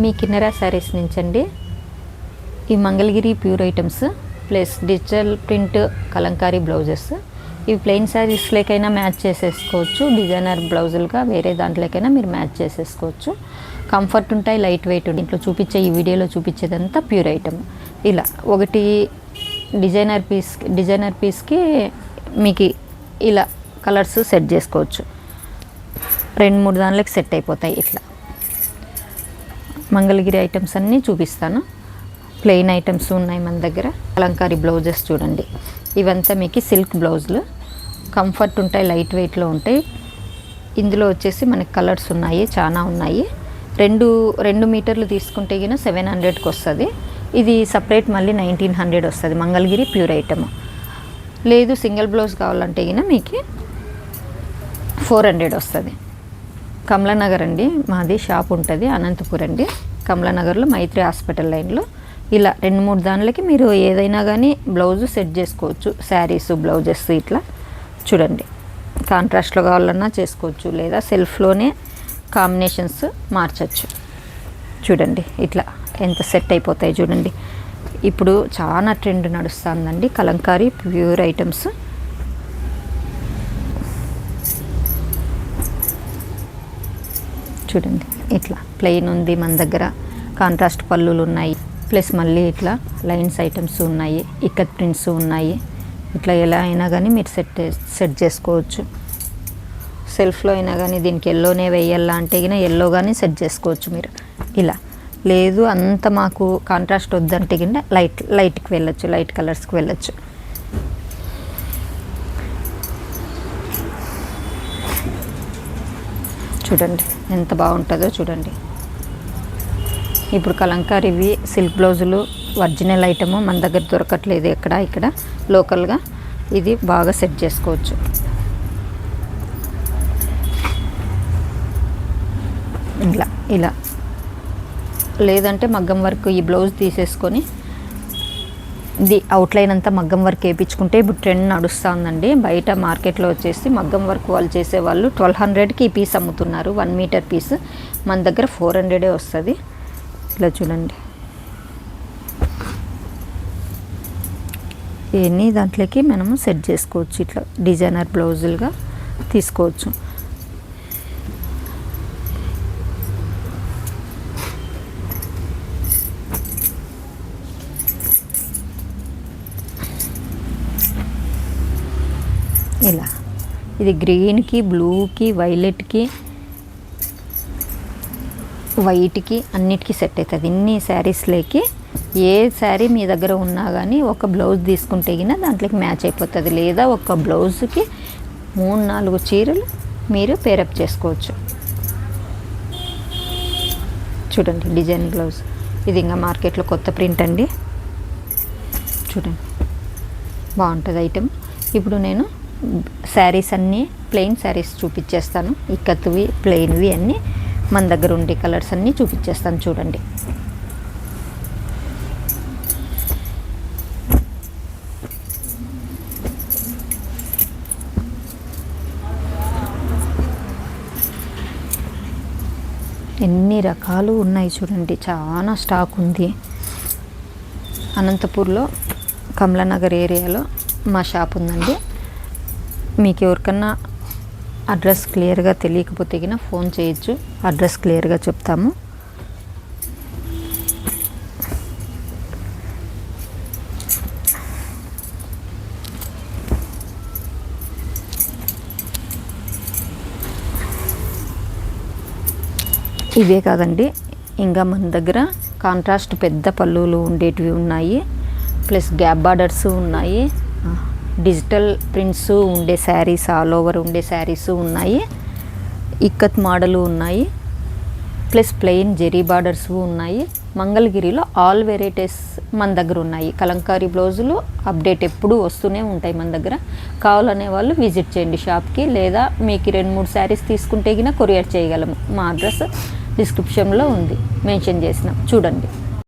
మీ కిన్నెరా శారీస్ నుంచండి. ఈ Mangalagiri pure items plus digital print Kalamkari blouses. ఇవి plain శారీస్లోకైనా match చేసేసుకోవచ్చు, డిజైనర్ బ్లౌజులుగా వేరే దాంట్లోకైనా మీరు మ్యాచ్ చేసేసుకోవచ్చు. కంఫర్ట్ ఉంటాయి, లైట్ వెయిట్ ఉంటాయి. ఇంట్లో చూపించే ఈ వీడియోలో చూపించేదంతా ప్యూర్ ఐటమ్. ఇలా ఒకటి డిజైనర్ పీస్కి మీకు ఇలా కలర్స్ సెట్ చేసుకోవచ్చు. 2-3 దానిలోకి సెట్ అయిపోతాయి. ఇట్లా మంగళగిరి ఐటమ్స్ అన్నీ చూపిస్తాను. ప్లెయిన్ ఐటమ్స్ ఉన్నాయి మన దగ్గర. కలంకారీ బ్లౌజెస్ చూడండి. ఇవంతా మీకు సిల్క్ బ్లౌజులు, కంఫర్ట్ ఉంటాయి, లైట్ వెయిట్లో ఉంటాయి. ఇందులో వచ్చేసి మనకి కలర్స్ ఉన్నాయి, చాలా ఉన్నాయి. 2 మీటర్లు తీసుకుంటే గిన 700కి వస్తుంది. ఇది సపరేట్ మళ్ళీ 1900 వస్తుంది. Mangalagiri pure item. లేదు సింగిల్ బ్లౌజ్ కావాలంటే గిన మీకు 400 వస్తుంది. కమలానగర్ అండి మాది షాప్ ఉంటుంది, అనంతపూర్ అండి. కమలానగర్లో మైత్రి హాస్పిటల్ లైన్లో. ఇలా 2-3 దానిలకి మీరు ఏదైనా కానీ బ్లౌజు సెట్ చేసుకోవచ్చు. శారీస్, బ్లౌజెస్ ఇట్లా చూడండి. కాంట్రాస్ట్లో కావాలన్నా చేసుకోవచ్చు, లేదా సెల్ఫ్లోనే కాంబినేషన్స్ మార్చచ్చు. చూడండి ఇట్లా ఎంత సెట్ అయిపోతాయి చూడండి. ఇప్పుడు చాలా ట్రెండ్ నడుస్తుందండి కలంకారీ ప్యూర్ ఐటమ్స్. చూడండి ఇట్లా ప్లెయిన్ ఉంది మన దగ్గర. కాంట్రాస్ట్ పళ్ళులు ఉన్నాయి, ప్లస్ మళ్ళీ ఇట్లా లైన్స్ ఐటమ్స్ ఉన్నాయి, ఇక్కత్ ప్రింట్స్ ఉన్నాయి. ఇట్లా ఎలా అయినా కానీ మీరు సెట్ చేసుకోవచ్చు. సెల్ఫ్లో అయినా కానీ దీనికి ఎల్లోనే వేయాలా అంటే గిన ఎల్లో కానీ సెట్ చేసుకోవచ్చు మీరు. ఇలా లేదు అంత మాకు కాంట్రాస్ట్ వద్దంటే కింద లైట్కి వెళ్ళొచ్చు, లైట్ కలర్స్కి వెళ్ళొచ్చు. చూడండి ఎంత బాగుంటుందో చూడండి. ఇప్పుడు కలంకారీవి సిల్క్ బ్లౌజులు ఒరిజినల్ ఐటము మన దగ్గర దొరకట్లేదు ఇక్కడ లోకల్గా. ఇది బాగా సెట్ చేసుకోవచ్చు. ఇలా లేదంటే మగ్గం వర్క్ ఈ బ్లౌజ్ తీసేసుకొని ఇది అవుట్లైన్ అంతా మగ్గం వర్క్ వేయించుకుంటే ఇప్పుడు ట్రెండ్ నడుస్తుందండి. బయట మార్కెట్లో వచ్చేసి మగ్గం వర్క్ వాళ్ళు చేసేవాళ్ళు 1200కి ఈ పీస్ అమ్ముతున్నారు. 1 మీటర్ పీస్ మన దగ్గర 400 వస్తుంది. ఇలా చూడండి. ఇవన్నీ దాంట్లోకి మనము సెట్ చేసుకోవచ్చు. ఇట్లా డిజైనర్ బ్లౌజులుగా తీసుకోవచ్చు. ఇలా ఇది గ్రీన్కి, బ్లూకి, వైలెట్కి, వైట్కి అన్నిటికీ సెట్ అవుతుంది. ఇన్ని శారీస్లోకి ఏ శారీ మీ దగ్గర ఉన్నా కానీ ఒక బ్లౌజ్ తీసుకుంటే గిన దాంట్లోకి మ్యాచ్ అయిపోతుంది. లేదా ఒక బ్లౌజ్కి 3-4 చీరలు మీరు పేరప్ చేసుకోవచ్చు. చూడండి డిజైన్ బ్లౌజ్. ఇది ఇంకా మార్కెట్లో కొత్త ప్రింట్ అండి. చూడండి బాగుంటుంది ఐటమ్. ఇప్పుడు నేను శారీస్ అన్నీ ప్లెయిన్ శారీస్ చూపించేస్తాను. ఇక్కత్వి, ప్లెయిన్వి అన్నీ మన దగ్గర ఉండే కలర్స్ అన్నీ చూపించేస్తాను. చూడండి ఎన్ని రకాలు ఉన్నాయి చూడండి. చాలా స్టాక్ ఉంది. అనంతపూర్లో కమలానగర్ ఏరియాలో మా షాప్ ఉందండి. మీకు ఎవరికన్నా అడ్రస్ క్లియర్గా తెలియకపోతే గిన ఫోన్ చేయొచ్చు, అడ్రస్ క్లియర్గా చెప్తాము. ఇవే కాదండి, ఇంకా మన దగ్గర కాంట్రాస్ట్ పెద్ద పళ్ళులు ఉండేటివి ఉన్నాయి, ప్లస్ గ్యాప్ బార్డర్స్ ఉన్నాయి, డిజిటల్ ప్రింట్స్ ఉండే శారీస్, ఆల్ ఓవర్ ఉండే శారీస్ ఉన్నాయి, ఇక్కత్ మోడలు ఉన్నాయి, ప్లస్ ప్లెయిన్ జెరీ బార్డర్స్ ఉన్నాయి. మంగళగిరిలో ఆల్ వెరైటీస్ మన దగ్గర ఉన్నాయి. కలంకారీ బ్లౌజులు అప్డేట్ ఎప్పుడూ వస్తూనే ఉంటాయి మన దగ్గర. కావాలనే వాళ్ళు విజిట్ చేయండి షాప్కి. లేదా మీకు 2-3 శారీస్ తీసుకుంటే గిన కొరియర్ చేయగలము. మా అడ్రస్ డిస్క్రిప్షన్లో ఉంది, మెన్షన్ చేసినాం. చూడండి.